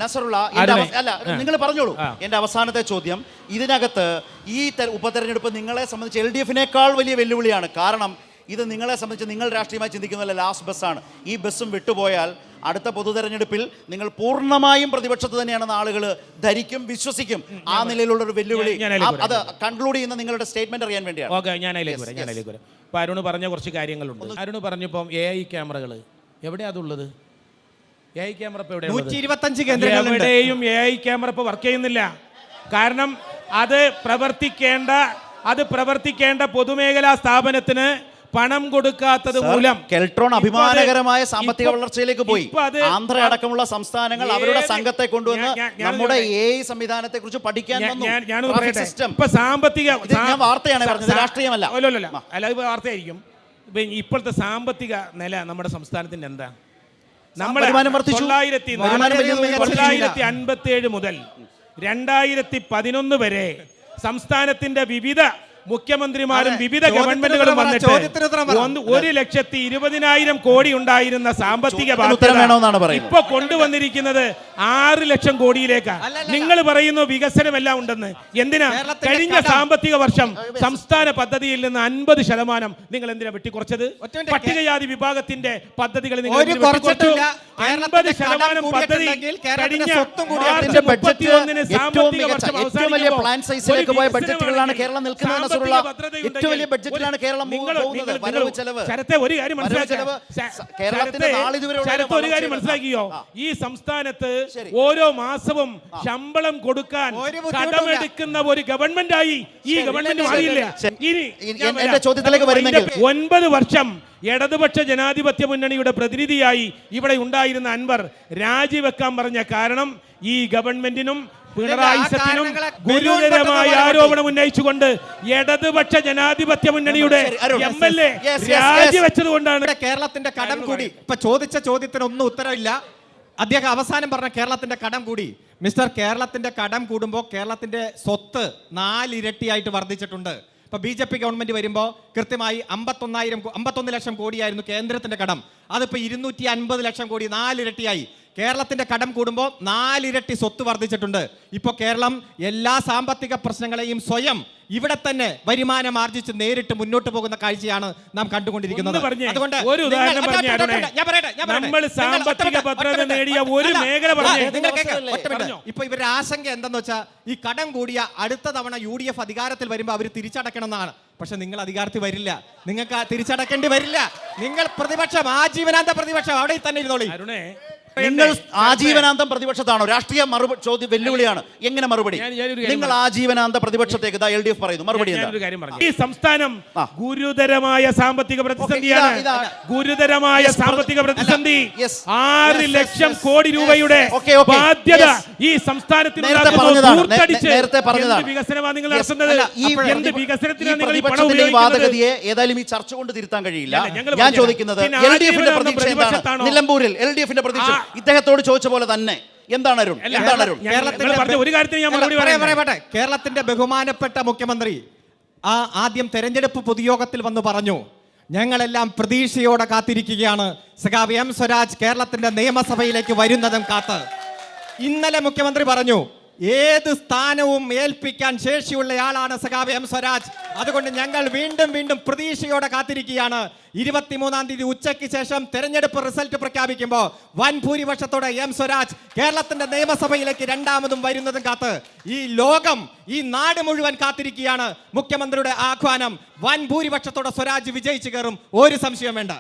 നസറുള്ള അല്ല നിങ്ങൾ പറഞ്ഞോളൂ. എന്റെ അവസാനത്തെ ചോദ്യം, ഇതിനകത്ത് ഈ ഉപതെരഞ്ഞെടുപ്പ് നിങ്ങളെ സംബന്ധിച്ച് LDF-നേക്കാൾ വലിയ വെല്ലുവിളിയാണ്. കാരണം ഇത് നിങ്ങളെ സംബന്ധിച്ച് നിങ്ങൾ രാഷ്ട്രീയമായി ചിന്തിക്കുന്നതല്ല, ലാസ്റ്റ് ബസ്സാണ്. ഈ ബസ്സും വിട്ടുപോയാൽ അടുത്ത പൊതുതെരഞ്ഞെടുപ്പിൽ നിങ്ങൾ പൂർണ്ണമായും പ്രതിപക്ഷത്ത് തന്നെയാണെന്ന് ആളുകൾ ധരിക്കും, വിശ്വസിക്കും. ആ നിലയിലുള്ള ഒരു വെല്ലുവിളി അത് കൺക്ലൂഡ് ചെയ്യുന്ന നിങ്ങളുടെ സ്റ്റേറ്റ്മെന്റ് അറിയാൻ വേണ്ടിയാണ്. ഓക്കെ, ഞാൻ അതിലേക്ക് വരാം. ഇപ്പം അരുണ് പറഞ്ഞ കുറച്ച് കാര്യങ്ങളുണ്ട്. അരുണ് പറഞ്ഞപ്പം AI ക്യാമറകൾ എവിടെയാ അതുള്ളത്? AI ക്യാമറ ഇപ്പോൾ എവിടെയും AI ക്യാമറ ഇപ്പോൾ വർക്ക് ചെയ്യുന്നില്ല. കാരണം അത് പ്രവർത്തിക്കേണ്ട പൊതുമേഖലാ സ്ഥാപനത്തിന് പണം കൊടുക്കാത്തത് മൂലം കെൽട്രോൺ അഭിമാനകരമായ സാമ്പത്തിക വളർച്ചയിലേക്ക് പോയി. ആന്ധ്ര അടക്കമുള്ള സംസ്ഥാനങ്ങൾ അവരുടെ സംഘത്തെ കൊണ്ടുവന്ന് നമ്മുടെ AI സംവിധാനത്തെ കുറിച്ച് പഠിക്കാൻ വന്നു. വാർത്തയാണ് പറഞ്ഞത്, രാഷ്ട്രീയമല്ല. അല്ല, ഇത് വാർത്തയായിരിക്കും. ഇപ്പോഴത്തെ സാമ്പത്തിക നില നമ്മുടെ സംസ്ഥാനത്തിന്റെ എന്താ? നമ്മുടെ 1957 മുതൽ 2011 വരെ സംസ്ഥാനത്തിന്റെ വിവിധ മുഖ്യമന്ത്രിമാരും വിവിധ ഗവൺമെന്റുകളും വന്നിട്ട് 1,20,000 കോടി ഉണ്ടായിരുന്ന സാമ്പത്തിക ബാധ്യത ഇപ്പൊ കൊണ്ടുവന്നിരിക്കുന്നത് 6 ലക്ഷം കോടിയിലേക്കാണ്. നിങ്ങൾ പറയുന്നു വികസനമെല്ലാം ഉണ്ടെന്ന്. എന്തിനാ? കഴിഞ്ഞ സാമ്പത്തിക വർഷം സംസ്ഥാന പദ്ധതിയിൽ നിന്ന് 50% നിങ്ങൾ എന്തിനാ വെട്ടിക്കുറച്ചത്? പട്ടികജാതി വിഭാഗത്തിന്റെ പദ്ധതികൾ നിങ്ങൾ 50% പദ്ധതി കഴിഞ്ഞ മാർച്ച് 31 സാമ്പത്തിക വർഷം അവസാനിക്കുമ്പോൾ ഏറ്റവും വലിയ ബഡ്ജറ്റിലാണ് കേരളം ശരത്തെ ഒരു കാര്യം മനസ്സിലാക്കിയോ? ഈ സംസ്ഥാനത്ത് ഓരോ മാസവും ശമ്പളം കൊടുക്കാൻ കടമെടുക്കുന്ന ഒരു ഗവൺമെന്റായി ഈ ഗവൺമെന്റ് മാറിയില്ല. ഇനി 9 വർഷം ഇടതുപക്ഷ ജനാധിപത്യ മുന്നണിയുടെ പ്രതിനിധിയായി ഇവിടെ ഉണ്ടായിരുന്ന അൻവർ രാജിവെക്കാൻ പറഞ്ഞ കാരണം ഈ ഗവൺമെന്റിനും പിണറായി സത്യനും ഗുരുതരമായ ആരോപണം ഉന്നയിച്ചുകൊണ്ട് ഇടതുപക്ഷ ജനാധിപത്യ മുന്നണിയുടെ MLA രാജിവെച്ചത് കൊണ്ടാണ്. കേരളത്തിന്റെ കടം കൂടി. ഇപ്പൊ ചോദിച്ച ചോദ്യത്തിനൊന്നും ഉത്തരവില്ല. അദ്ദേഹം അവസാനം പറഞ്ഞ കേരളത്തിന്റെ കടം കൂടി. മിസ്റ്റർ, കേരളത്തിന്റെ കടം കൂടുമ്പോൾ കേരളത്തിന്റെ സ്വത്ത് 4 ഇരട്ടിയായിട്ട് വർദ്ധിച്ചിട്ടുണ്ട്. ഇപ്പൊ BJP ഗവൺമെന്റ് വരുമ്പോൾ കൃത്യമായി 51 ലക്ഷം കോടിയായിരുന്നു കേന്ദ്രത്തിന്റെ കടം. അതിപ്പോ 250 ലക്ഷം കോടി, 4 ഇരട്ടിയായി. കേരളത്തിന്റെ കടം കൂടുമ്പോൾ 4 ഇരട്ടി സ്വത്ത് വർദ്ധിച്ചിട്ടുണ്ട്. ഇപ്പോൾ കേരളം എല്ലാ സാമ്പത്തിക പ്രശ്നങ്ങളെയും സ്വയം ഇവിടെ തന്നെ വരുമാനം ആർജിച്ച് നേരിട്ട് മുന്നോട്ട് പോകുന്ന കാഴ്ചയാണ് നാം കണ്ടുകൊണ്ടിരിക്കുന്നത്. അതുകൊണ്ട് ഇപ്പൊ ഇവരുടെ ആശങ്ക എന്തെന്ന് വെച്ചാൽ ഈ കടം കൂടിയ അടുത്ത തവണ UDF അധികാരത്തിൽ വരുമ്പോൾ അവർ തിരിച്ചടക്കണം എന്നാണ്. പക്ഷെ നിങ്ങൾ അധികാരത്തിൽ വരില്ല, നിങ്ങൾക്ക് തിരിച്ചടക്കേണ്ടി വരില്ല. നിങ്ങൾ പ്രതിപക്ഷം, ആജീവനാന്ത പ്രതിപക്ഷം, അവിടെ തന്നെ ഇരുന്നോളി. നിങ്ങൾ ആജീവനാന്തം പ്രതിപക്ഷത്താണോ? രാഷ്ട്രീയ ചോദ്യം വെല്ലുവിളിയാണ്. എങ്ങനെ മറുപടി? നിങ്ങൾ ആജീവനാന്ത പ്രതിപക്ഷത്തേക്ക് LDF പറയുന്നു, മറുപടി ഈ സംസ്ഥാനം ഗുരുതരമായ സാമ്പത്തിക പ്രതിസന്ധിയാണ്. ഗുരുതരമായ സാമ്പത്തിക പ്രതിസന്ധി. 6 ലക്ഷം കോടി രൂപയുടെ ബാധ്യത ഈ സംസ്ഥാനത്തിന് വികസനമാണ് നിങ്ങൾ നടത്തുന്നത്. എന്ത് വികസനത്തിനാണ് നിങ്ങൾ ഈ പണം വാദഗതിയെ ഏതായാലും ഈ ചർച്ച കൊണ്ട് തിരുത്താൻ കഴിയില്ല. ഞാൻ ചോദിക്കുന്നത് LDF-ന്റെ പ്രതീക്ഷ എന്താണ്? നിലമ്പൂരിൽ LDF-ന്റെ പ്രതീക്ഷ ഇദ്ദേഹത്തോട് ചോദിച്ച പോലെ തന്നെ എന്താണ് അരുൺ? കേരളത്തിന്റെ ബഹുമാനപ്പെട്ട മുഖ്യമന്ത്രി ആദ്യം തെരഞ്ഞെടുപ്പ് പൊതുയോഗത്തിൽ വന്ന് പറഞ്ഞു, ഞങ്ങളെല്ലാം പ്രതീക്ഷയോടെ കാത്തിരിക്കുകയാണ് സഖാവ് M. സ്വരാജ് കേരളത്തിന്റെ നിയമസഭയിലേക്ക് വരുന്നതും കാത്ത്. ഇന്നലെ മുഖ്യമന്ത്രി പറഞ്ഞു, ഏത് സ്ഥാനവും ഏൽപ്പിക്കാൻ ശേഷിയുള്ളയാളാണ് സഖാവ് M. സ്വരാജ്. അതുകൊണ്ട് ഞങ്ങൾ വീണ്ടും പ്രതീക്ഷയോടെ കാത്തിരിക്കുകയാണ്. 23-ാം തീയതി ഉച്ചയ്ക്ക് ശേഷം തെരഞ്ഞെടുപ്പ് റിസൾട്ട് പ്രഖ്യാപിക്കുമ്പോൾ വൻ ഭൂരിപക്ഷത്തോടെ M. സ്വരാജ് കേരളത്തിന്റെ നിയമസഭയിലേക്ക് രണ്ടാമതും വരുന്നതും കാത്ത് ഈ ലോകം, ഈ നാട് മുഴുവൻ കാത്തിരിക്കുകയാണ്. മുഖ്യമന്ത്രിയുടെ ആഹ്വാനം, വൻ ഭൂരിപക്ഷത്തോടെ സ്വരാജ് വിജയിച്ചു കയറും, ഒരു സംശയം വേണ്ട.